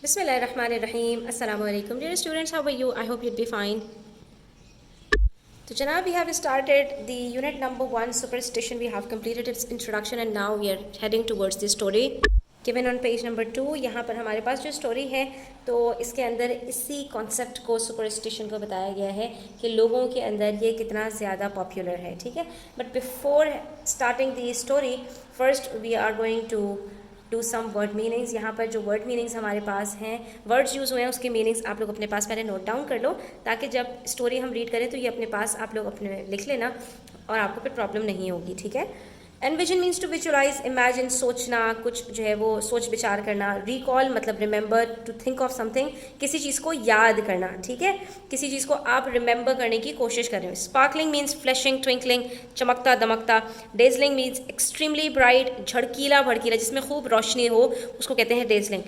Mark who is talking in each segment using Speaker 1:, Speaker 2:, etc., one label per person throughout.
Speaker 1: Bismillahirrahmanirrahim. Assalamu alaikum. Dear students, how are you? I hope you'd be fine. So, Janab, we have started the unit number 1, superstition. We have completed its introduction and now we are heading towards the story. Given on page number 2, यहाँ पर हमारे पास जो story है तो इसके अंदर इसी concept को सुपरस्टिशन को बताया गया है कि लोगों के अंदर ये कितना ज़्यादा पॉपुलर है, ठीक है. But before starting the story, first we are going to do some word meanings. यहाँ पर जो वर्ड मीनिंग्स हमारे पास हैं, वर्ड्स यूज़ हुए हैं, उसके मीनिंग्स आप लोग अपने पास पहले नोट डाउन कर लो ताकि जब स्टोरी हम रीड करें तो ये अपने पास आप लोग अपने लिख लेना और आपको फिर प्रॉब्लम नहीं होगी, ठीक है. Envision means to visualise, imagine, सोचना, कुछ जो है वो सोच विचार करना. रिकॉल मतलब remember, to think of something, किसी चीज़ को याद करना, ठीक है, किसी चीज़ को आप रिमेंबर करने की कोशिश कर रहे हो. स्पार्कलिंग मीन्स फ्लैशिंग, ट्विंकलिंग, चमकता दमकता. डेजलिंग मीन्स एक्सट्रीमली ब्राइट, झड़कीला भड़कीला, जिसमें खूब रोशनी हो उसको कहते हैं dazzling.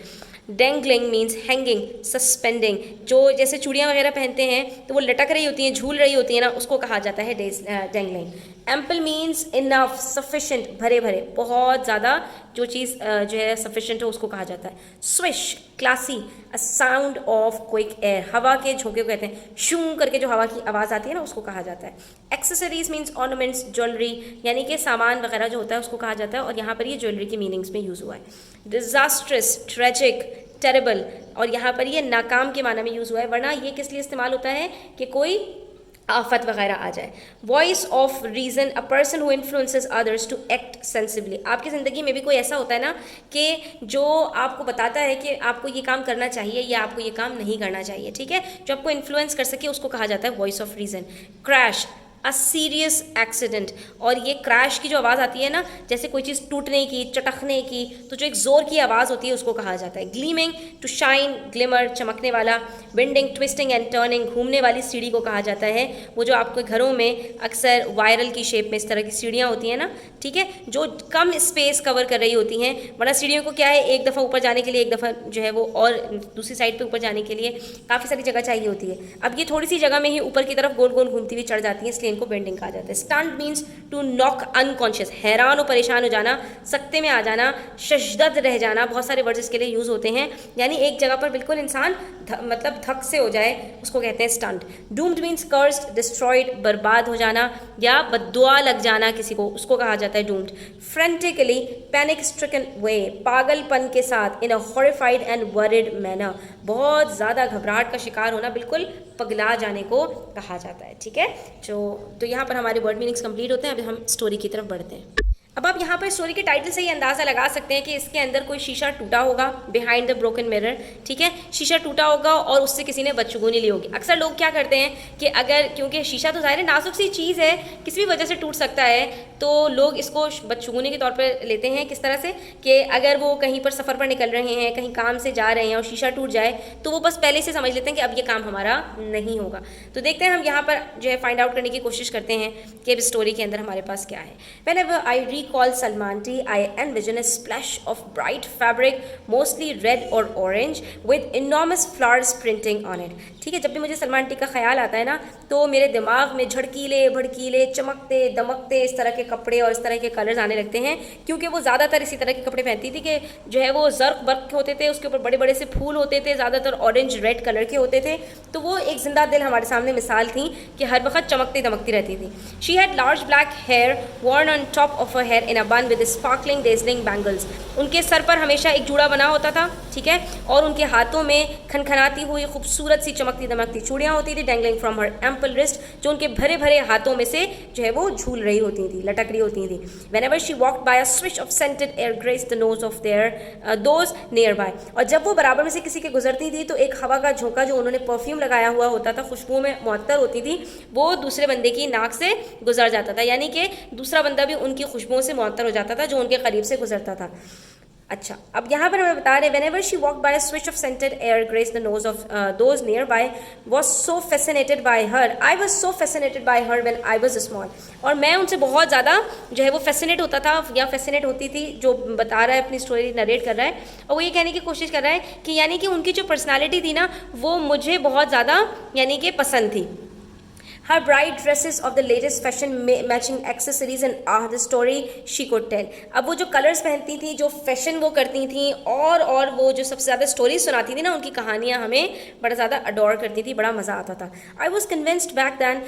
Speaker 1: Dangling means hanging, suspending, जो जैसे चूड़ियाँ वगैरह पहनते हैं तो वो लटक रही होती हैं, झूल रही होती है ना, उसको कहा जाता है dangling. Ample means enough, sufficient, भरे भरे, बहुत ज़्यादा जो चीज़ जो है सफिशेंट हो उसको कहा जाता है. Swish, classy, a sound of quick air, हवा के झोंके को कहते हैं. शूं करके जो हवा की आवाज़ आती है ना उसको कहा जाता है. एक्सेसरीज मीन्स ऑर्नामेंट्स, ज्वेलरी, यानी कि सामान वगैरह जो होता है उसको कहा जाता है और यहाँ पर ये ज्वेलरी की मीनिंग्स में यूज़ हुआ है. डिजास्ट्रस, ट्रेजिक, टेरेबल, और यहाँ पर ये नाकाम के माना में यूज़ हुआ है, वरना ये किस लिए इस्तेमाल होता है कि कोई आफत वगैरह आ जाए. Voice of reason, a person who influences others to act sensibly. आपकी ज़िंदगी में भी कोई ऐसा होता है ना कि जो आपको बताता है कि आपको ये काम करना चाहिए या आपको ये काम नहीं करना चाहिए, ठीक है, जो आपको इन्फ्लुएंस कर सके उसको कहा जाता है voice of reason. Crash, a serious accident, और ये क्रैश की जो आवाज़ आती है ना, जैसे कोई चीज़ टूटने की, चटकने की, तो जो एक ज़ोर की आवाज़ होती है उसको कहा जाता है. ग्लीमिंग, टू शाइन, ग्लिमर, चमकने वाला. विंडिंग, ट्विस्टिंग एंड टर्निंग, घूमने वाली सीढ़ी को कहा जाता है. वो जो आपके घरों में अक्सर वायरल की शेप में इस तरह की सीढ़ियाँ होती हैं ना, ठीक है, जो कम स्पेस कवर कर रही होती हैं, वरना सीढ़ियों को क्या है, एक दफ़ा ऊपर जाने के लिए एक दफ़ा जो है वो और दूसरी साइड पे ऊपर जाने के लिए काफ़ी सारी जगह चाहिए होती है. अब ये थोड़ी सी जगह में ही ऊपर की तरफ गोल गोल घूमती हुई चढ़ जाती है, इसलिए इनको बेंडिंग कहा जाता है. Stunt means to knock unconscious, हैरान और परेशान हो जाना, सकते में आ जाना, शशदत रह जाना, बहुत सारे वर्ड्स इसके लिए यूज़ होते हैं, यानी एक जगह पर बिल्कुल इंसान मतलब धक से हो जाए उसको कहते हैं stunt. Doomed means cursed, destroyed, बर्बाद हो जाना या बद्दुआ लग जाना किसी को, उसको कहा जाता है डूम्ड. फ्रेंटिकली, पैनिक स्ट्रिकन वे, पागलपन के साथ. इन अ हॉरिफाइड एंड वरिड मैनर, बहुत ज़्यादा घबराहट का शिकार होना, बिल्कुल पगला जाने को कहा जाता है, ठीक है. तो यहाँ पर हमारे वर्ड मीनिंग्स कंप्लीट होते हैं. अब हम स्टोरी की तरफ बढ़ते हैं. अब आप यहाँ पर स्टोरी के टाइटल से ही अंदाज़ा लगा सकते हैं कि इसके अंदर कोई शीशा टूटा होगा, बिहाइंड द ब्रोकन मिरर, ठीक है, शीशा टूटा होगा और उससे किसी ने बदशगुनी ली होगी. अक्सर लोग क्या करते हैं कि अगर, क्योंकि शीशा तो ज़ाहिर है नाजुक सी चीज़ है, किसी भी वजह से टूट सकता है, तो लोग इसको बदशगुनी के तौर पर लेते हैं. किस तरह से कि अगर वो कहीं पर सफ़र पर निकल रहे हैं, कहीं काम से जा रहे हैं और शीशा टूट जाए तो वो बस पहले से समझ लेते हैं कि अब ये काम हमारा नहीं होगा. तो देखते हैं हम यहाँ पर जो है फाइंड आउट करने की कोशिश करते हैं कि अब स्टोरी के अंदर हमारे पास क्या है. Whenever I recall Salman T, I envision a splash of bright fabric, mostly red or orange, with enormous flowers printing on it. ठीक है, जब भी मुझे सलमान टी का ख्याल आता है ना तो मेरे दिमाग में झड़कीले भड़कीले, चमकते दमकते इस तरह के कपड़े और इस तरह के कलर्स आने लगते हैं, क्योंकि वो ज़्यादातर इसी तरह के कपड़े पहनती थी कि जो है वो जर्क बर्क के होते थे, उसके ऊपर बड़े बड़े से फूल होते थे, ज़्यादातर ऑरेंज रेड कलर के होते थे. तो वो एक जिंदा दिल हमारे सामने मिसाल थी कि हर वक्त चमकती दमकती रहती थी. She had large black hair worn on top of her hair in a bun with sparkling dazzling bangles. उनके सर पर हमेशा एक जूड़ा बना होता था, ठीक है, और उनके हाथों में खनखनाती हुई खूबसूरत सी चमकती दमकती चूड़ियाँ होती थी, dangling from her ample wrist, जो उनके भरे भरे हाथों में से जो है वो झूल रही होती थी, लटक रही होती थी. Whenever she walked by a swish of scented air grace the nose of their those nearby. और जब वो बराबर में से किसी के गुजरती थी तो एक हवा का झोंका जो उन्होंने परफ्यूम लगाया हुआ होता था, खुशबू में मुअत्तर होती थी, वो दूसरे बंदे की नाक से गुजर जाता था, यानी कि दूसरा बंदा भी उनकी खुशबुओं से मुअत्तर हो जाता था जो उनके करीब से गुजरता था. अच्छा, अब यहाँ पर हमें बता रहे हैं whenever she walked by a switch of scented air graced the nose of those nearby was so fascinated by her. I was so fascinated by her when I was small. और मैं उनसे बहुत ज़्यादा जो है वो फैसिनेट होता था या फैसिनेट होती थी, जो बता रहा है अपनी स्टोरी नरेट कर रहा है, और वो ये कहने की कोशिश कर रहा है कि यानी कि उनकी जो पर्सनालिटी थी ना वो मुझे बहुत ज़्यादा यानी कि पसंद थी. her bright dresses of the latest fashion matching accessories and the story she could tell. अब वो जो कलर्स पहनती थी, जो फैशन वो करती थी, और वो जो सबसे ज़्यादा स्टोरी सुनाती थी ना, उनकी कहानियाँ हमें बड़ा ज़्यादा अडोर करती थी, बड़ा मज़ा आता था. I was convinced back then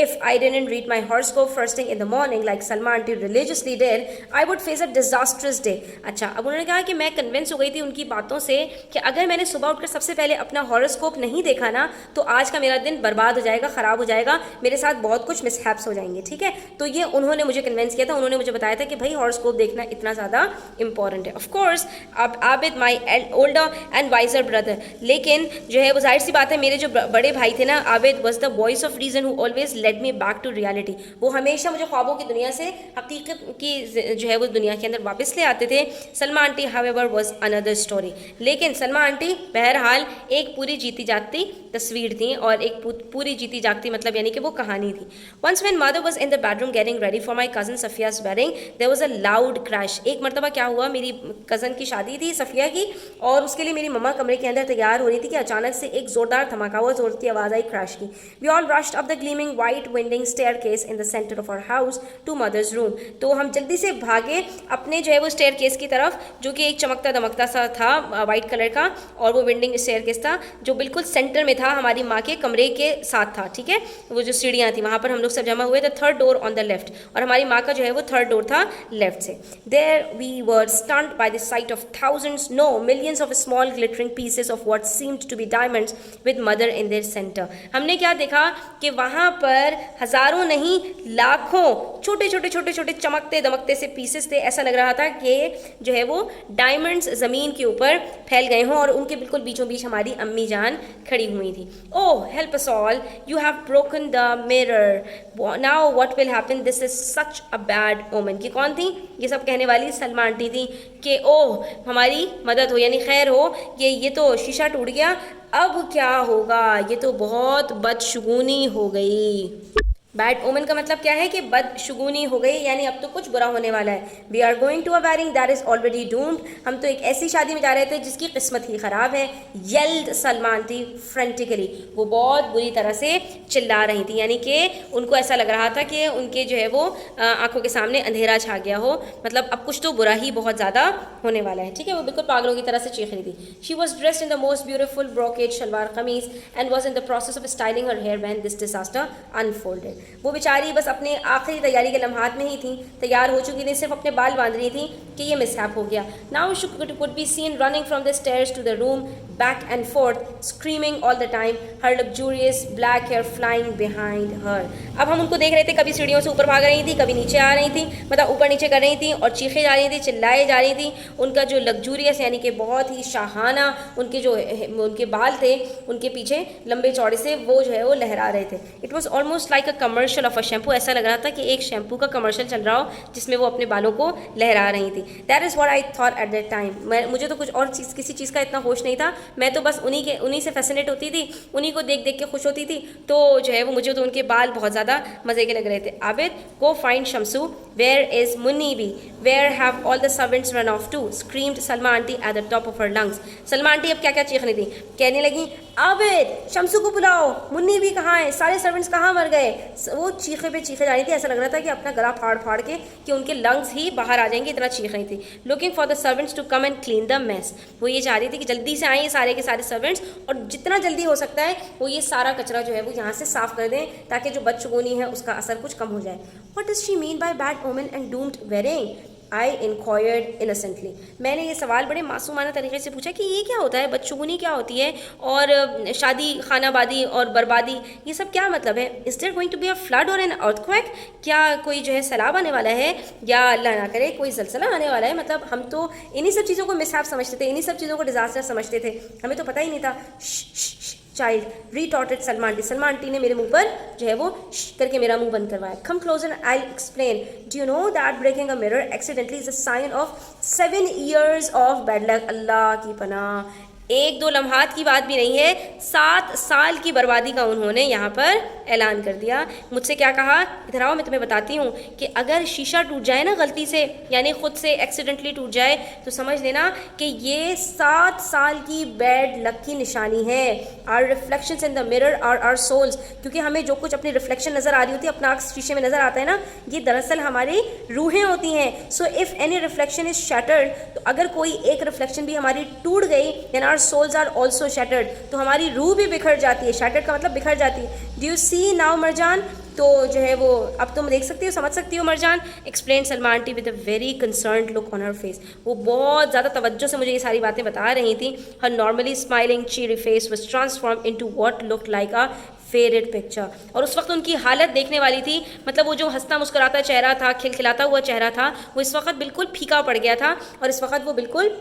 Speaker 1: if I didn't read my horoscope first thing in the morning like Salma aunty religiously did, I would face a disastrous day. अच्छा, अब उन्होंने कहा कि मैं कन्विंस हो गई थी उनकी बातों से कि अगर मैंने सुबह उठकर सबसे पहले अपना हॉरोस्कोप नहीं देखा ना, तो आज का मेरा दिन बर्बाद हो जाएगा, ख़राब हो जाएगा, मेरे साथ बहुत कुछ मिसहैप्स हो जाएंगे. ठीक है, तो ये उन्होंने मुझे कन्विंस किया था, उन्होंने मुझे बताया था कि भाई हॉरोस्कोप देखना इतना ज़्यादा इंपॉर्टेंट है. ऑफ कोर्स अब Abid my older and wiser brother, लेकिन जो है वो जाहिर सी बात है, मेरे जो बड़े भाई थे ना, Abid was the voice of reason who always led me back to reality. वो हमेशा मुझे ख्वाबों की दुनिया से हकीकत की जो है वो दुनिया के अंदर वापस ले आते थे. Salma aunty however was another story, लेकिन सलमा आंटी बहरहाल एक पूरी जीती जागती तस्वीर थी, और एक पूरी जीती जागती मतलब यानी कि वो कहानी थी. Once when mother was in the bedroom getting ready for my cousin Safia's wedding, there was a loud crash. एक मरतबा क्या हुआ, मेरी कज़न की शादी थी सफ़िया की, और उसके लिए मेरी मम्मा कमरे के अंदर तैयार हो रही थी कि अचानक से एक ज़ोरदार धमाका हुआ, ज़ोर की आवाज़ आई क्रैश की. We all rushed up the gleaming white winding staircase in the centre of our house to mother's room. तो हम जल्दी से भागे अपने जो है वो स्टेयरकेस की तरफ, जो कि एक चमकता दमकता सा था वाइट कलर का, और वो विंडिंग स्टेयरकेस था जो बिल्कुल सेंटर में था, हमारी माँ के कमरे के साथ था. ठीक है, वो जो सीढ़ियाँ थी वहाँ पर हम लोग सब जमा हुए थे. Third door on the left, और हमारी माँ का जो है वो थर्ड डोर था लेफ्ट से. There we were stunned by the sight of thousands, no millions of small glittering pieces of what seemed to be diamonds with mother in their centre. हमने क्या देखा कि वहाँ पर हज़ारों नहीं लाखों छोटे छोटे छोटे छोटे चमकते दमकते से पीसेस थे. ऐसा लग रहा था कि जो है वो डायमंड्स ज़मीन के ऊपर फैल गए हों, और उनके बिल्कुल बीचों बीच हमारी अम्मी जान खड़ी हुई थी. Oh help us all, you have broken the mirror, now what will happen, this is such a bad omen. कि कौन थी ये सब कहने वाली? सलमा आंटी थी कि ओह हमारी मदद हो, यानी खैर हो, ये तो शीशा टूट गया, अब क्या होगा, ये तो बहुत बदशगुनी हो गई. बैड ओमन का मतलब क्या है कि बदशगुनी हो गई, यानी अब तो कुछ बुरा होने वाला है. We are going to a wedding that is already doomed, हम तो एक ऐसी शादी में जा रहे थे जिसकी किस्मत ही ख़राब है. येल्ड सलमा आंटी फ्रेंटिकली, वो बहुत बुरी तरह से चिल्ला रही थी, यानी कि उनको ऐसा लग रहा था कि उनके जो है वो आंखों के सामने अंधेरा छा गया हो, मतलब अब कुछ तो बुरा ही बहुत ज़्यादा होने वाला है. ठीक है, वो बिल्कुल पागलों की तरह से चीख रही थी. She was dressed in the most beautiful brocade shalwar kameez and was in the process of styling her hair when this disaster unfolded. वो बेचारी बस अपने आखिरी तैयारी के लम्हात में ही थी, तैयार हो चुकी थी, सिर्फ अपने बाल बांध रही थी कि ये मिसहैप हो गया. Now she could be seen running from the stairs to the room back and forth screaming all the time, her luxurious black hair flying behind her. अब हम उनको देख रहे थे, कभी सीढ़ियों से ऊपर भाग रही थी, कभी नीचे आ रही थी, मतलब ऊपर नीचे कर रही थी, और चीखे जा रही थी, चिल्लाए जा रही थी. उनका जो लग्जूरियस यानी कि बहुत ही शाहाना उनके जो उनके बाल थे, उनके पीछे लंबे चौड़े से, वो जो है वो लहरा रहे थे. It was almost like a commercial of a shampoo. ऐसा लग रहा था कि एक शैम्पू का कमर्शियल चल रहा हो जिसमें वो अपने बालों को लहरा रही थी. That is what I thought at that time. मुझे तो कुछ और चीज़ किसी चीज़ का इतना होश नहीं था, मैं तो बस उन्हीं से फैसिनेट होती थी, उन्हीं को देख देख के खुश होती थी. तो जो है वो मुझे तो उनके बाल बहुत ज़्यादा मज़े के लग रहे थे. Abid go find Shamsu, where is Munni Bi, where have all the servants run off to, screamed Salma aunty at the top of her lungs. Salma aunty अब क्या क्या चीख रही थी, कहने लगी आबिद शमसू को बुलाओ, मुन्नी भी कहाँ है, सारे सर्वेंट्स कहाँ मर गए. वो चीखे पे चीखे जा रही थी, ऐसा लग रहा था कि अपना गला फाड़ फाड़ के कि उनके लंग्स ही बाहर आ जाएंगे, इतना चीख रही थी. Looking for the servants to come and clean the mess, वो ये चाह रही थी कि जल्दी से आए सारे के सारे सर्वेंट्स, और जितना जल्दी हो सकता है वो ये सारा कचरा जो है वो यहाँ से साफ कर दें, ताकि जो बदशगुनी है उसका असर कुछ कम हो जाए. What does she mean by bad omen and doomed wedding, I inquired innocently. मैंने ये सवाल बड़े मासूमाना तरीके से पूछा कि ये क्या होता है, बदशगुनी क्या होती है, और शादी खानाबादी और बर्बादी, ये सब क्या मतलब है. Is there going to be a flood or an earthquake, क्या कोई जो है सैलाब आने वाला है, या अल्लाह ना करे कोई ज़लज़ला आने वाला है. मतलब हम तो इन्हीं सब चीज़ों को मिसहैप समझते थे, इन्हीं सब चीज़ों को डिज़ास्टर समझते थे, हमें तो पता ही नहीं था. Child retorted Salma aunty. Salma aunty ने मेरे मुंह पर जो है वो करके मेरा मुंह बंद करवाया. Come closer I explain, do you know that breaking a mirror accidentally is a sign of 7 years of bad luck. Allah की पनाह, एक दो लम्हात की बात भी नहीं है, 7 साल की बर्बादी का उन्होंने यहाँ पर ऐलान कर दिया। मुझसे क्या कहा, इधर आओ मैं तुम्हें बताती हूँ कि अगर शीशा टूट जाए ना गलती से, यानी खुद से एक्सीडेंटली टूट जाए, तो समझ लेना कि ये 7 साल की बैड लक की निशानी है। Are reflections in the mirror are our souls, क्योंकि हमें जो कुछ अपनी रिफ्लेक्शन नज़र आ रही होती है, अपना शीशे में नज़र आता है ना, ये दरअसल हमारी रूहें होती हैं। So if any reflection is shattered, तो अगर कोई एक रिफ्लेक्शन भी हमारी टूट गई, then our souls are also shattered, तो हमारी रूह भी बिखर जाती है। शैटर्ड का मतलब बिखर जाती है। Do you see now Marjan? तो जो है वो अब तुम देख सकती हो, समझ सकती हो Marjan, explain Salma aunty with a very concerned look on her face. वो बहुत ज़्यादा तवज्जो से मुझे ये सारी बातें बता रही थी। हर नॉर्मली स्माइलिंग चीरी face was transform into what looked like a faded picture. और उस वक्त उनकी हालत देखने वाली थी, मतलब वो जो हंसता मुस्कुराता चेहरा था, खिलखिलाता हुआ चेहरा था, वो इस वक्त बिल्कुल फीका पड़ गया था और इस वक्त वो बिल्कुल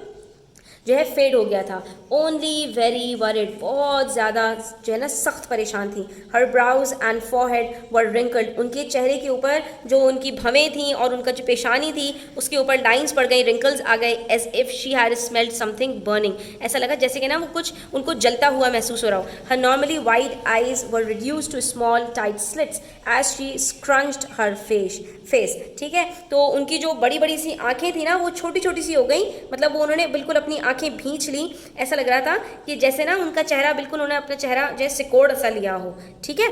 Speaker 1: जो है फेड हो गया था। ओनली वेरी वरिड, बहुत ज़्यादा जो है ना सख्त परेशान थी। Her brows and forehead were wrinkled, उनके चेहरे के ऊपर जो उनकी भवें थी और उनका जो पेशानी थी उसके ऊपर लाइंस पड़ गई, रिंकल्स आ गए। As if she had smelled something burning, ऐसा लगा जैसे कि ना वो कुछ उनको जलता हुआ महसूस हो रहा हो। Her normally wide eyes were reduced to small tight slits as she scrunched her face. ठीक है, तो उनकी जो बड़ी बड़ी सी आंखें थी ना वो छोटी छोटी सी हो गई, मतलब वो उन्होंने बिल्कुल अपनी आंखें भींच ली। ऐसा लग रहा था कि जैसे ना उनका चेहरा बिल्कुल, उन्होंने अपना चेहरा जैसे सिकोड़ सा लिया हो। ठीक है,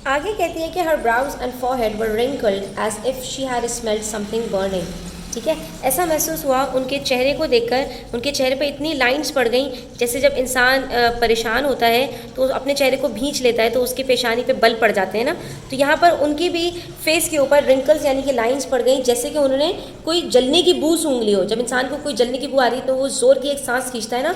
Speaker 1: आगे कहती है कि her brows and forehead were wrinkled as if she had smelled something burning. ठीक है, ऐसा महसूस हुआ उनके चेहरे को देखकर, उनके चेहरे पे इतनी लाइंस पड़ गई, जैसे जब इंसान परेशान होता है तो अपने चेहरे को भींच लेता है तो उसकी पेशानी पे बल पड़ जाते हैं ना, तो यहाँ पर उनकी भी फेस के ऊपर रिंकल्स यानी कि लाइंस पड़ गई, जैसे कि उन्होंने कोई जलने की बू सूंघ ली हो। जब इंसान को कोई जलने की बू आ रही है तो वो ज़ोर की एक सांस खींचता है ना,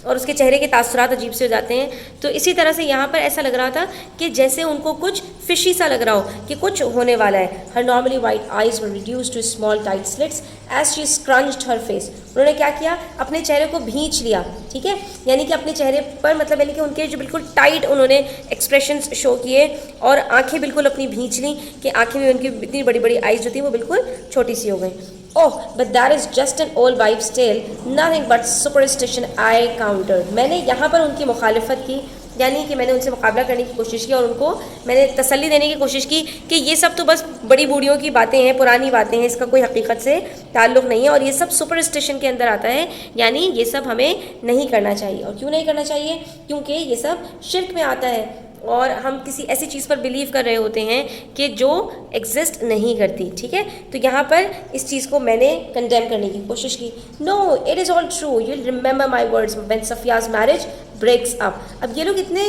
Speaker 1: और उसके चेहरे के तासुरात अजीब से हो जाते हैं। तो इसी तरह से यहाँ पर ऐसा लग रहा था कि जैसे उनको कुछ फिशी सा लग रहा हो कि कुछ होने वाला है। Her normally white eyes were reduced to small tight slits as she scrunched her face, उन्होंने क्या किया, अपने चेहरे को भींच लिया। ठीक है, यानी कि अपने चेहरे पर, मतलब यानी कि उनके जो बिल्कुल टाइट उन्होंने एक्सप्रेशंस शो किए और आंखें बिल्कुल अपनी भींच ली कि आंखें भी उनकी इतनी बड़ी बड़ी आइज जो थी वो बिल्कुल छोटी सी हो गई। Oh but that is just an old wife's tale, nothing but superstition I countered. मैंने यहाँ पर उनकी मुखालिफत की, यानी कि मैंने उनसे मुकाबला करने की कोशिश की और उनको मैंने तसल्ली देने की कोशिश की कि ये सब तो बस बड़ी बूढ़ियों की बातें हैं, पुरानी बातें हैं, इसका कोई हकीकत से ताल्लुक़ नहीं है और ये सब सुपरस्टिशन के अंदर आता है, यानी ये सब हमें नहीं करना चाहिए। और क्यों नहीं करना चाहिए? क्योंकि ये सब शिर्क में आता है और हम किसी ऐसी चीज़ पर बिलीव कर रहे होते हैं कि जो एग्जिस्ट नहीं करती। ठीक है, तो यहाँ पर इस चीज़ को मैंने कंडेम करने की कोशिश की। No it is all true, you remember my words when Safia's marriage breaks up. अब ये लोग इतने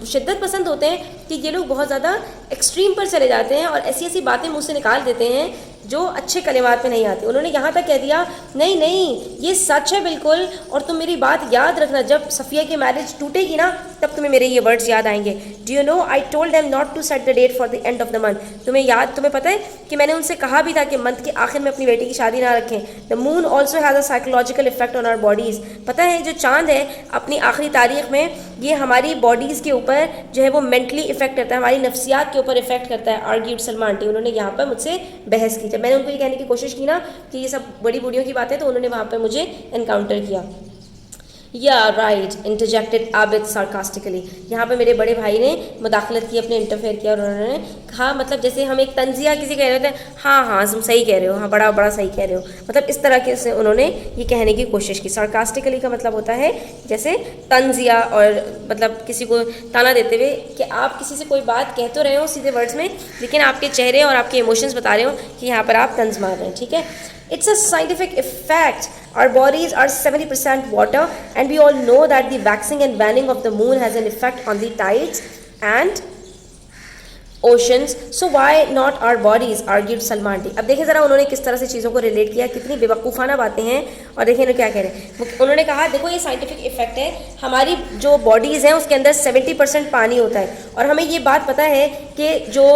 Speaker 1: शिद्दत पसंद होते हैं कि ये लोग बहुत ज़्यादा एक्सट्रीम पर चले जाते हैं और ऐसी ऐसी बातें मुँह से निकाल देते हैं जो अच्छे कलिमात में नहीं आते। उन्होंने यहाँ तक कह दिया, नहीं नहीं ये सच है बिल्कुल, और तुम मेरी बात याद रखना, जब सफ़िया की मैरिज टूटेगी ना तब तुम्हें मेरे ये वर्ड्स याद आएंगे। Do you know I told them not to set the date for the end of the month. तुम्हें पता है कि मैंने उनसे कहा भी था कि मंथ के आखिर में अपनी बेटी की शादी ना रखें। The moon also has a psychological effect on our bodies. पता है जो चांद है अपनी आखिरी तारीख में ये हमारी बॉडीज़ के ऊपर जो है वो मेंटली इफेक्ट करता है, हमारी नफ्सियात के ऊपर इफेक्ट करता है। आर्ग्यूड सलमा आंटी, उन्होंने यहाँ पर मुझसे बहस की। जब मैंने उनको ये कहने की कोशिश की ना कि ये सब बड़ी बूढ़ियों की बातें, तो उन्होंने वहाँ पर मुझे एनकाउंटर किया। या राइट, इंटरजेक्टेड आबिद सार्कास्टिकली। यहाँ पे मेरे बड़े भाई ने मुदाखलत की, अपने इंटरफेयर किया और उन्होंने कहा, मतलब जैसे हम एक तंजिया किसी कह रहे होते हैं, हाँ हाँ तुम सही कह रहे हो, हाँ बड़ा बड़ा सही कह रहे हो, मतलब इस तरह के से उन्होंने ये कहने की कोशिश की। सार्कास्टिकली का मतलब होता है जैसे तंजिया, और मतलब किसी को ताना देते हुए कि आप किसी से कोई बात कह तो रहे हो सीधे वर्ड्स में, लेकिन आपके चेहरे और आपके इमोशंस बता रहे हो कि यहाँ पर आप तंज मार रहे हैं। ठीक है, it's a scientific effect. Our bodies are 70% water and we all know that the waxing and waning of the moon has an effect on the tides and oceans. So why not our bodies? Argued Salma aunty. अब देखिए ज़रा उन्होंने किस तरह से चीज़ों को relate किया, कितनी बेवकूफ़ाना बातें हैं। और देखिए उन्होंने क्या कह रहे हैं, उन्होंने कहा देखो ये साइंटिफिक इफेक्ट है, हमारी जो बॉडीज़ हैं उसके अंदर 70% पानी होता है और हमें ये बात पता है कि जो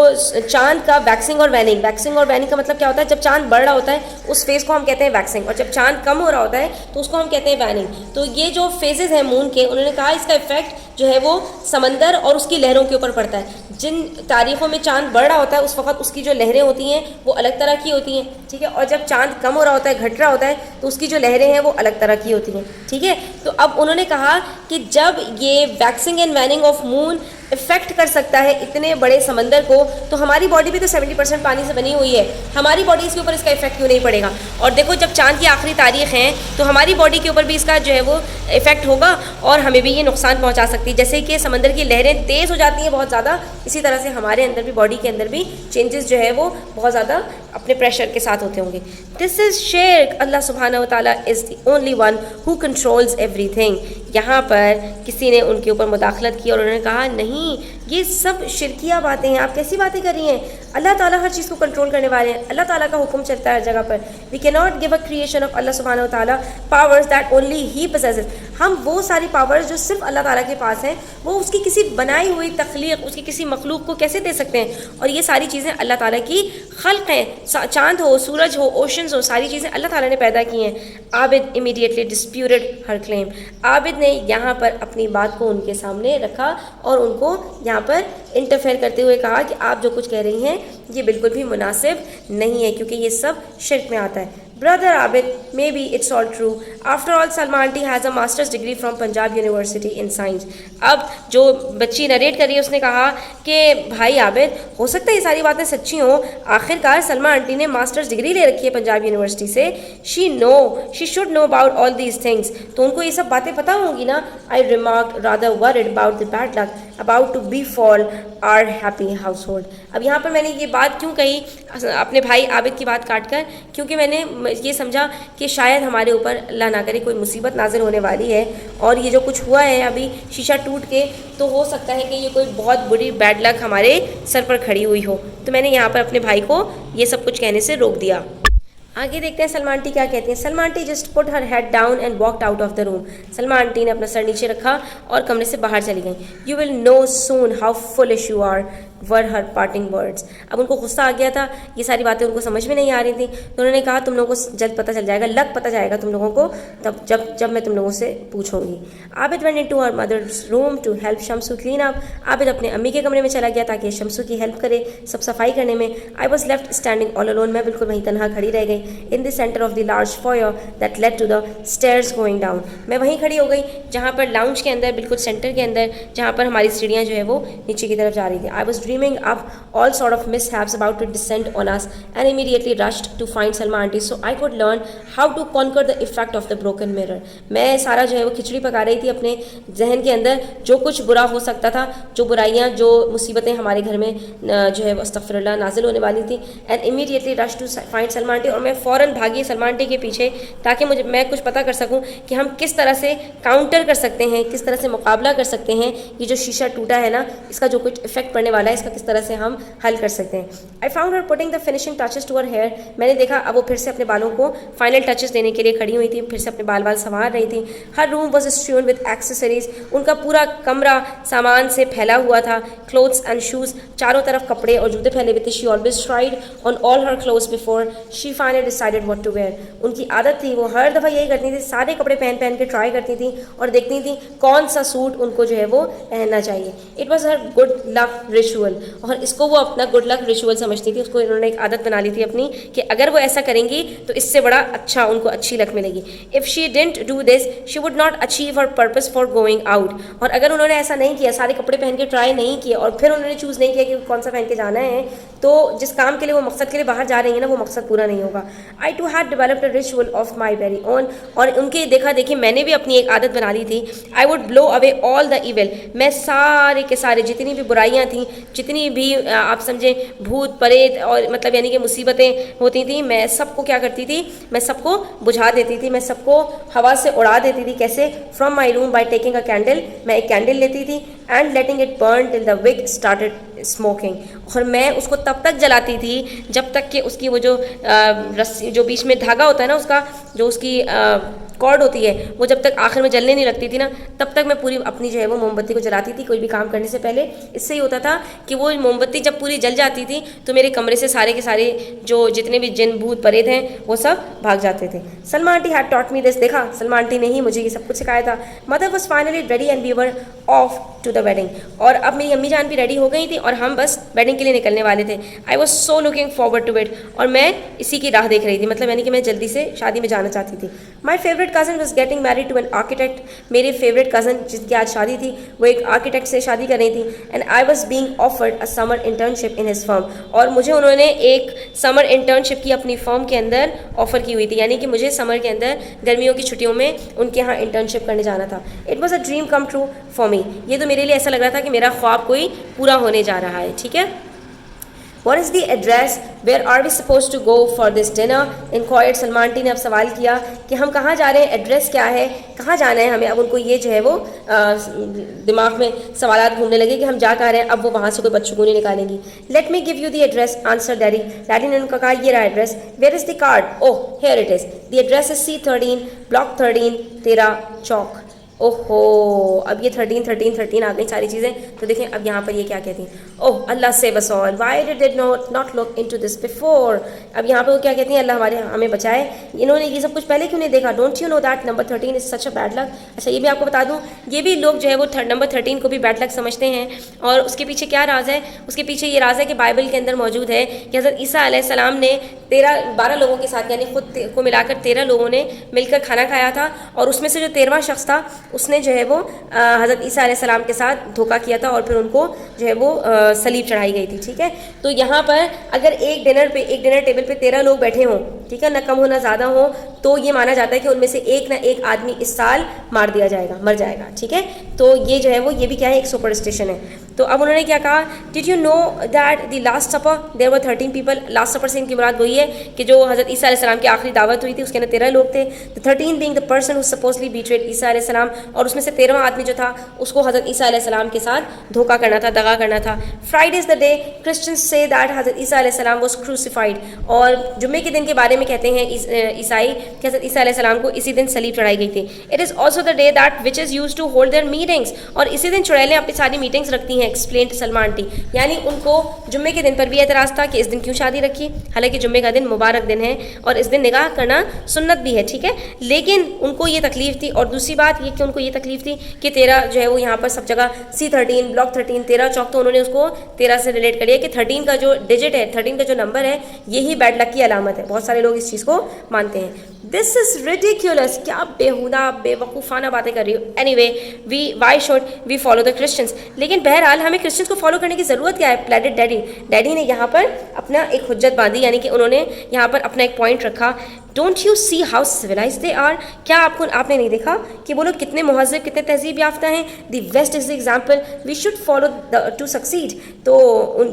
Speaker 1: चांद का वैक्सिंग और वैनिंग का मतलब क्या होता है, जब चांद बढ़ रहा होता है उस फेज़ को हम कहते हैं वैक्सिंग, और जब चांद कम हो रहा होता है तो उसको हम कहते हैं वैनिंग। तो ये जो फेजेज़ हैं मून के, उन्होंने कहा इसका इफेक्ट जो है वो समंदर और उसकी लहरों के ऊपर पड़ता है। जिन तारीखों में चांद बढ़ रहा होता है उस वक्त उसकी जो लहरें होती हैं वो अलग तरह की होती हैं, ठीक है, और जब चांद कम हो रहा होता है, घट रहा होता है, तो उसकी जो लहरें हैं वो अलग तरह की होती हैं, ठीक है। तो अब उन्होंने कहा कि जब ये waxing and waning of moon effect कर सकता है इतने बड़े समंदर को, तो हमारी बॉडी भी तो 70% पानी से बनी हुई है, हमारी बॉडी के ऊपर इसका इफेक्ट क्यों नहीं पड़ेगा। और देखो जब चांद की आखिरी तारीख है तो हमारी बॉडी के ऊपर भी इसका जो है वो इफेक्ट होगा और हमें भी ये नुकसान पहुंचा सकती है। जैसे कि समंदर की लहरें तेज़ हो जाती हैं बहुत ज़्यादा, इसी तरह से हमारे अंदर भी, बॉडी के अंदर भी चेंजेस जो है वो बहुत ज़्यादा अपने प्रेशर के साथ होते होंगे। This is शिर्क। अल्लाह सुब्हानहू व तआला is the only one who controls everything. यहाँ पर किसी ने उनके ऊपर मुदाखलत की और उन्होंने कहा नहीं, ये सब शिरकिया बातें हैं, आप कैसी बातें कर रही हैं, अल्लाह ताला हर चीज़ को कंट्रोल करने वाले हैं, अल्लाह ताला का हुक्म चलता है हर जगह पर। We can not give a creation of Allah सुब्हानहू व तआला powers that only he possesses. हम वो सारी पावर्स जो सिर्फ अल्लाह ताला के पास हैं वो उसकी किसी बनाई हुई तख्लीक, उसकी किसी मखलूक को कैसे दे सकते हैं। और ये सारी चीज़ें अल्लाह ताला की खल्क हैं, चांद हो, सूरज हो, ओशंस हो, सारी चीज़ें अल्लाह ताला ने पैदा की हैं। आबिद इमीडिएटली डिस्प्यूटेड हर क्लेम। आबिद ने यहाँ पर अपनी बात को उनके सामने रखा और उनको यहाँ पर इंटरफेयर करते हुए कहा कि आप जो कुछ कह रही हैं ये बिल्कुल भी मुनासिब नहीं है, क्योंकि ये सब शिर्क में आता है। Brother Abid, maybe it's all true. After all, Salma aunty has a master's degree from Punjab University in science. अब जो बच्ची नरेट कर रही है उसने कहा कि भाई आबिद, हो सकता है ये सारी बातें सच्ची हों, आखिरकार सलमा आंटी ने मास्टर्स डिग्री ले रखी है पंजाब यूनिवर्सिटी से। She should know about all these things, तो उनको ये सब बातें पता होंगी ना। I remarked rather worried about the bad luck about to befall our happy household. अब यहाँ पर मैंने ये बात क्यों कही अपने भाई आबिद की बात काट कर, क्योंकि मैंने ये समझा कि शायद हमारे ऊपर अल्लाह ना करे कोई मुसीबत नाजिल होने वाली है और ये जो कुछ हुआ है अभी शीशा टूट के, तो हो सकता है कि ये कोई बहुत बुरी बैड लक हमारे सर पर खड़ी हुई हो। तो मैंने यहाँ पर अपने भाई को ये सब कुछ कहने से रोक दिया। आगे देखते हैं सलमा आंटी क्या कहती हैं। Salma aunty just put her head down and walked out of the room. Salma aunty ने अपना सर नीचे रखा और कमरे से बाहर चली गई। You will know soon how foolish you are were her parting words. अब उनको गुस्सा आ गया था, ये सारी बातें उनको समझ में नहीं आ रही थी, तो उन्होंने कहा तुम लोगों को जल्द पता चल जाएगा, लग पता जाएगा तुम लोगों को तब जब मैं तुम लोगों से पूछूंगी। Abid went into her mother's room to help Shamsu clean up. Abid अपने अम्मी के कमरे में चला गया ताकि शम्सू की हेल्प करे सब सफाई करने में। I was left standing all alone. मैं बिल्कुल वहीं तनहा खड़ी रह गई। In the centre of the large foyer that led to the stairs going down. मैं वहीं खड़ी हो गई जहाँ पर लाउंज के अंदर, बिल्कुल सेंटर के अंदर, जहाँ पर हमारी सीढ़ियाँ जो है वो नीचे की तरफ जा रही थी। I was dreaming up all sort of mishaps about to descend on us and immediately rushed to find Salma aunty so I could learn how to conquer the effect of the broken mirror. मैं सारा जो है वो खिचड़ी पका रही थी अपने जहन के अंदर, जो कुछ बुरा हो सकता था, जो बुराइयाँ, जो मुसीबतें हमारे घर में जो है वो अस्तगफिरुल्लाह नाजिल होने वाली थी। And immediately rush to find Salma aunty, और मैं फ़ौरन भागी सलमा आंटी के पीछे ताकि मैं कुछ पता कर सकूँ कि हम किस तरह से काउंटर कर सकते हैं, किस तरह से मुकाबला कर सकते हैं, ये जो शीशा टूटा है ना, इसका जो कुछ इफेक्ट पड़ने वाला है, इसका किस तरह से हम हल कर सकते हैं। I found her putting the finishing touches to her hair. मैंने देखा अब वो फिर से अपने बालों को फाइनल टचेस देने के लिए खड़ी हुई थी, फिर से अपने बाल संवार रही थी। हर रूम वॉज स्ट्रीवन विद एक्सेसरीज। उनका पूरा कमरा सामान से फैला हुआ था। क्लोथ्स एंड शूज़, चारों तरफ कपड़े और जूते फैले हुए थे। She always tried on all her clothes before she finally decided what to wear. उनकी आदत थी, वो हर दफ़ा यही करती थी, सारे कपड़े पहन के ट्राई करती थी और देखती थी कौन सा सूट उनको जो है वो पहनना चाहिए। It was her good luck ritual, और इसको वो अपना गुड लक रिचुअल समझती थी। उसको इन्होंने एक आदत बना ली थी अपनी कि अगर वो ऐसा करेंगी तो इससे बड़ा अच्छा उनको अच्छी लक मिलेगी। If she didn't do this she would not achieve her purpose for going out. और अगर उन्होंने ऐसा नहीं किया, सारे कपड़े पहन के ट्राई नहीं किए और फिर उन्होंने चूज़ नहीं किया कि कौन सा पहन के जाना है, तो जिस काम के लिए वो मकसद के लिए बाहर जा रही है ना, वो मकसद पूरा नहीं होगा। I too had developed a ritual of my very own, और उनके देखा देखी मैंने भी अपनी एक आदत बना ली थी। I would blow away all the evil. मैं सारे के सारे जितनी भी बुराइयाँ थी, जितनी भी आप समझे भूत प्रेत और मतलब यानी कि मुसीबतें होती थी, मैं सबको क्या करती थी, मैं सबको बुझा देती थी, मैं सबको हवा से उड़ा देती थी। कैसे? From my room by taking a candle. मैं एक कैंडल लेती थी and letting it burn till the wick smoking, और मैं उसको तब तक जलाती थी जब तक कि उसकी वो जो रस्सी, जो बीच में धागा होता है ना उसका, जो उसकी कॉर्ड होती है, वो जब तक आखिर में जलने नहीं लगती थी ना, तब तक मैं पूरी अपनी जो है वो मोमबत्ती को जलाती थी कोई भी काम करने से पहले। इससे ही होता था कि वो मोमबत्ती जब पूरी जल जाती थी तो मेरे कमरे से सारे के सारे जो जितने भी जिन भूत प्रेत हैं वो सब भाग जाते थे। Salma aunty had taught me this. देखा, सलमा आंटी ने ही मुझे ये सब कुछ सिखाया था। Mother was finally ready and we were off to the wedding. और अब मेरी अम्मी जान भी रेडी हो गई थी और हम बस वेडिंग के लिए निकलने वाले थे। I was so looking forward to it, और मैं इसी की राह देख रही थी, मतलब यानी कि मैं जल्दी से शादी में जाना चाहती थी। My favourite cousin was getting married to an architect. मेरी फेवरेट कज़न जिसकी आज शादी थी वो एक आर्किटेक्ट से शादी कर रही थी। And I was being offered a summer internship in his firm, और मुझे उन्होंने एक समर इंटर्नशिप की अपनी फर्म के अंदर ऑफर की हुई थी, यानी कि मुझे समर के अंदर गर्मियों की छुट्टियों में उनके यहाँ इंटर्नशिप करने जाना था। It was a dream come true for me. ये तो मेरे लिए ऐसा लग रहा था कि मेरा ख्वाब कोई पूरा होने जा रहा है। ठीक है, What is the address? Where are we supposed to go for this dinner? Inquired Salma aunty ने अब सवाल किया कि हम कहाँ जा रहे हैं, एड्रेस क्या है, कहाँ जाना है हमें। अब उनको ये जो है वो दिमाग में सवालात घूमने लगे कि हम जा कहाँ रहे हैं। अब वो वहाँ से कोई बच्चों को नहीं निकालेंगी। Let me give you the address, answered daddy. Daddy ने उनका कहा ये रहा address. Where is the card? Oh, here it is. The address is C13, Block 13, 13 चौक। ओहो, अब ये 13 आ गई सारी चीज़ें। तो देखें अब यहाँ पर ये क्या कहती हैं, ओह अल्लाह से Basaul, why did not look into this before. अब यहाँ पर वो क्या कहती हैं, अल्लाह हमारे हमें बचाए, इन्होंने ये सब कुछ पहले क्यों नहीं देखा। Don't you know that number 13 is such a bad luck. अच्छा, ये भी आपको बता दूँ, ये भी लोग जो है वो नंबर 13 को भी बैड लक समझते हैं। और उसके पीछे क्या राज है, उसके पीछे ये राज है कि बाइबल के अंदर मौजूद है कि हज़रत ईसा अलैहिस्सलाम ने 12 लोगों के साथ, यानी खुद को मिलाकर 13 लोगों ने मिलकर खाना खाया था, और उसमें से जो 13वां शख्स था उसने जो है वो हज़रत ईसा अलैहिस्सलाम के साथ धोखा किया था, और फिर उनको जो है वो सलीब चढ़ाई गई थी। ठीक है, तो यहाँ पर अगर एक डिनर टेबल पे 13 लोग बैठे हों, ठीक है, ना कम हो ना ज़्यादा हो, तो ये माना जाता है कि उनमें से एक ना एक आदमी इस साल मर जाएगा। ठीक है, तो ये जो है वो ये भी क्या है, एक सुपरस्टिशन है। तो अब उन्होंने क्या कहा, did you know that the last supper there were 13 people. Last Supper से इनकी मुराद वही है कि जो हज़रत ईसा अलैहिस्सलाम की आखिरी दावत हुई थी उसके अंदर 13 लोग थे। The 13 being the person who supposedly betrayed Isa अलैहिस्सलाम, और उसमें से 13वां आदमी जो था उसको हज़रत ईसा अलैहिस्सलाम के साथ धोखा करना था, दगा करना था। Friday is the day Christians say that हज़रत ईसा अलैहिस्सलाम वाज क्रूसिफाइड, और जुम्मे के दिन के बारे में कहते हैं ईसाई कि हज़रत ईसा अलैहिस्सलाम को इसी दिन सलीब चढ़ाई गई थी। It is also the day that witches used to hold their meetings, और इसी दिन चुड़ैलें अपनी सारी मीटिंग्स रखती हैं। एक्सप्लेन सलमा आंटी, यानी उनको जुम्मे के दिन पर भी एतराज़ था कि इस दिन क्यों शादी रखी, हालांकि जुम्मे का दिन मुबारक दिन है और इस दिन निकाह करना सुन्नत भी है। ठीक है, लेकिन उनको ये तकलीफ थी। और दूसरी बात ये कि उनको ये तकलीफ थी कि 13 जो है वो यहाँ पर सब जगह C13 ब्लॉक 13 13 चौक, तो उन्होंने उसको 13 से रिलेट कर लिया कि 13 का जो डिजिट है, 13 का जो नंबर है, यही बैड लक की अलामत है। बहुत सारे लोग इस चीज़ को मानते हैं। दिस इज़ रिडिक्यूलस, क्या बेहुदा बेवकूफ़ाना बातें कर रही हो। Anyway, why should we follow the Christians. लेकिन बहरहाल हमें क्रिश्चियंस को फॉलो करने की ज़रूरत क्या है, प्लेडेड डैडी। डैडी ने यहाँ पर अपना एक हुज्जत बांधी, यानी कि उन्होंने यहाँ पर अपना एक पॉइंट रखा। Don't you see how civilise they are, क्या आपने नहीं देखा कि वो लोग कितने महज़्ज़ब, कितने तहजीब याफ्ता हैं। The West is the example we should follow to succeed. तो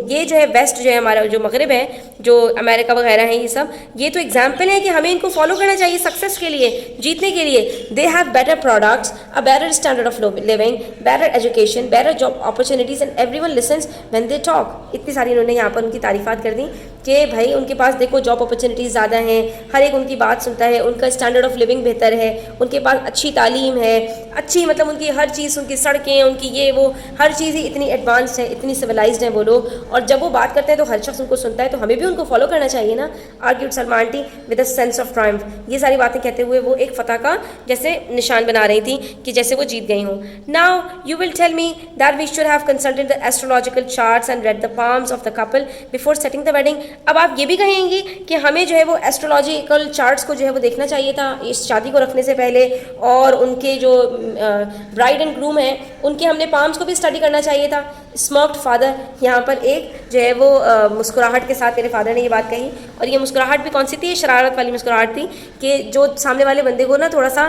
Speaker 1: ये जो है वेस्ट जो है हमारा जो मगरब है, जो अमेरिका वगैरह है, ये सब ये तो एग्जाम्पल है कि हमें इनको फॉलो करना चाहिए सक्सेस के लिए, जीतने के लिए। They have better products, a better standard of living, better education, better job opportunities, and everyone lessons when they talk. इतनी सारी उन्होंने यहाँ पर उनकी तारीफात कर दी कि भाई उनके पास देखो जॉब अपॉर्चुनिटीज़ ज़्यादा हैं, हर एक उनकी बात सुनता है, उनका स्टैंडर्ड ऑफ लिविंग बेहतर है, उनके पास अच्छी तालीम है, अच्छी मतलब उनकी हर चीज़, उनकी सड़कें, उनकी ये वो हर चीज़ ही इतनी एडवांस्ड है, इतनी सिविलाइज्ड हैं वो लोग। और जब वो बात करते हैं तो हर शख्स उनको सुनता है, तो हमें भी उनको फॉलो करना चाहिए ना। Argued Salma aunty with a sense of Triumph. ये सारी बातें कहते हुए वो एक फ़तह का जैसे निशान बना रही थी कि जैसे वो जीत गई हों। Now you will tell me that we should have consulted the astrological charts and read the palms of the couple before setting the wedding. अब आप ये भी कहेंगी कि हमें जो है वो एस्ट्रोलॉजिकल चार्ट्स को जो है वो देखना चाहिए था इस शादी को रखने से पहले, और उनके जो ब्राइड एंड ग्रूम है उनके हमने पाम्स को भी स्टडी करना चाहिए था। स्मोक्ड फादर, यहाँ पर एक जो है वो मुस्कुराहट के साथ मेरे फादर ने ये बात कही, और ये मुस्कुराहट भी कौन सी थी, शरारत वाली मुस्कुराहट थी कि जो सामने वाले बंदे को ना थोड़ा सा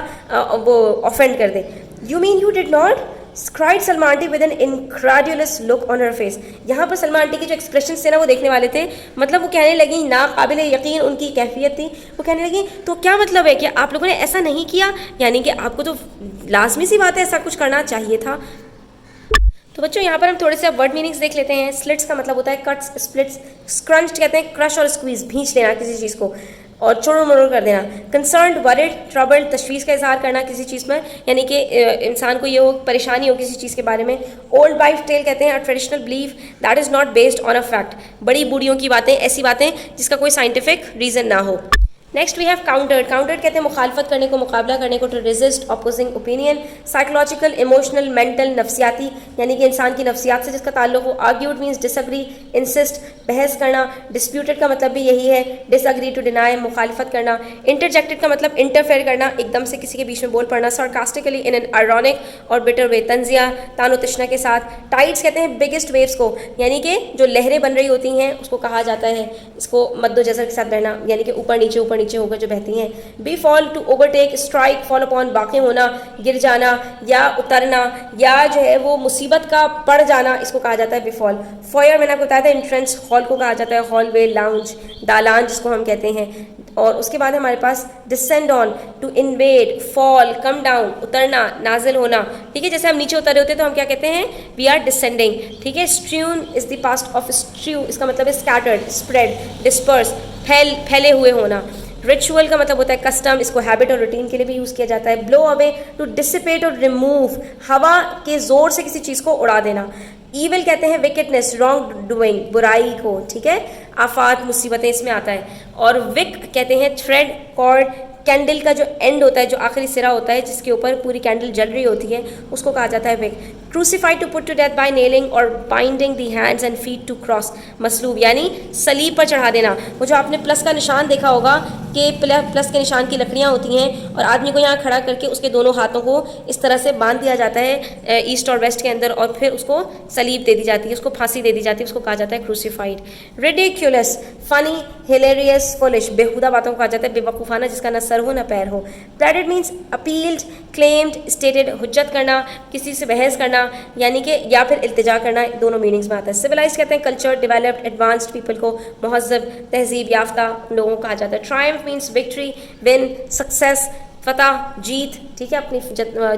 Speaker 1: वो ऑफेंड कर दे। You mean you did not, cried Salma aunty with an incredulous look on her face। यहाँ पर सलमा आंटी के जो एक्सप्रेशन थे ना वो देखने वाले थे, मतलब वो कहने लगी, नाकाबिल यकीन उनकी कैफियत थी। वो कहने लगी तो क्या मतलब है कि आप लोगों ने ऐसा नहीं किया, यानी कि आपको तो लाजमी सी बात है ऐसा कुछ करना चाहिए था। तो बच्चों यहाँ पर हम थोड़े से वर्ड मीनिंग्स देख लेते हैं। स्लिट्स का मतलब होता है कट्स, स्प्लिट्स। स्क्रंच कहते हैं क्रश और स्क्वीज, भींच लेना किसी चीज़ को और चुड़ुर मुड़ुर कर देना। कंसर्न्ड, वरिड, ट्रबल्ड, तशवीश का इजहार करना किसी चीज़ पर, यानी कि इंसान को ये हो परेशानी हो किसी चीज़ के बारे में। ओल्ड वाइफ टेल कहते हैं a traditional belief that is not based on a fact, बड़ी बूढ़ियों की बातें, ऐसी बातें जिसका कोई साइंटिफिक रीज़न ना हो। Next we have countered. Countered कहते हैं मुखालफत करने को, मुकाबला करने को, to resist, opposing opinion. Psychological, emotional, mental, नफ्सियाती, यानी कि इंसान की नफ्सियात से जिसका ताल्लुक हो। आर्ग्यूड मीन्स डिसअग्री, इंसिस्ट, बहस करना। डिस्प्यूटेड का मतलब भी यही है, डिसअग्री, टू डिनाई, मुखालफत करना। इंटरजेक्टेड का मतलब इंटरफेयर करना, एकदम से किसी के बीच में बोल पड़ना। सार्कास्टिकली, इन एन आयरॉनिक और बिटर वे, तंजिया, तानो तशना के साथ। टाइड्स कहते हैं बिगेस्ट वेव्स को, यानी कि जो लहरें बन रही होती हैं उसको कहा जाता है, इसको मद्दो जज़र के साथ बहना, यानी कि ऊपर नीचे होकर जो बहती हैं। Befall, to overtake, strike, fall upon, वाक़ होना, गिर जाना या उतरना या जो है वो मुसीबत का पड़ जाना, इसको कहा जाता है बिफॉल। फॉयर मैंने आपको बताया था एंट्रेंस, हॉल को कहा जाता है हॉलवे, लाउंज, दालान जिसको हम कहते हैं। और उसके बाद हमारे पास descend on, to invade, fall, come down, उतरना, नाजिल होना। ठीक है, जैसे हम नीचे उतर रहे होते हैं तो हम क्या कहते हैं, वी आर डिसेंडिंग। ठीक है, strewn is the past of strew, इसका मतलब है स्कैटर्ड, स्प्रेड, डिस्पर्स, फैले हुए होना। रिचुअल का मतलब होता है कस्टम, इसको हैबिट और रूटीन के लिए भी यूज़ किया जाता है। ब्लो अवे, टू डिसिपेट और रिमूव, हवा के जोर से किसी चीज़ को उड़ा देना। ईविल कहते हैं विकेटनेस, रॉन्ग डूइंग, बुराई को। ठीक है, आफात, मुसीबतें इसमें आता है। और विक कहते हैं थ्रेड, कॉर्ड, कैंडल का जो एंड होता है, जो आखिरी सिरा होता है जिसके ऊपर पूरी कैंडल जल रही होती है, उसको कहा जाता है विक। Crucified, to put to death by nailing और binding the hands and feet to cross, मसलूब यानी सलीब पर चढ़ा देना। वो जो आपने प्लस का निशान देखा होगा कि प्लस के निशान की लकड़ियाँ होती हैं और आदमी को यहाँ खड़ा करके उसके दोनों हाथों को इस तरह से बांध दिया जाता है ईस्ट और वेस्ट के अंदर, और फिर उसको सलीब दे दी जाती है, उसको फांसी दे दी जाती है, उसको कहा जाता है crucified. Ridiculous, funny, hilarious, foolish, बेहुदा बातों को कहा जाता है बेवकूफ़ाना जिसका ना सर हो ना पैर हो। Pleaded means appealed, claimed, stated, हुज्जत करना, किसी से बहस करना, यानी कि या फिर इल्तिजा करना, दोनों मीनिंग्स में आता है। सिविलाइज कहते हैं कल्चर, डेवलप्ड, एडवांस्ड पीपल को, महज़ब, तहजीब याफ्ता लोगों को कहा जाता है। Triumph means victory, win, success, फतह, जीत। ठीक है, अपनी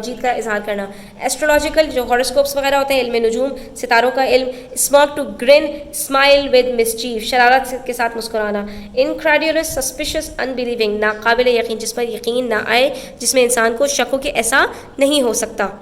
Speaker 1: जीत का इजहार करना। एस्ट्रोलॉजिकल जो हॉरोस्कोप्स वगैरह होते हैं, इल्म नजूम, सितारों का इल्म। Smirk, to grin, smile with mischief, शरारत के साथ मुस्कुराना। इनक्रेड्यूलस, सस्पिशियस, अनबिलीविंग, नाकाबिल यकीन, जिस पर यकीन ना आए, जिसमें इंसान को शक हो कि ऐसा नहीं हो सकता।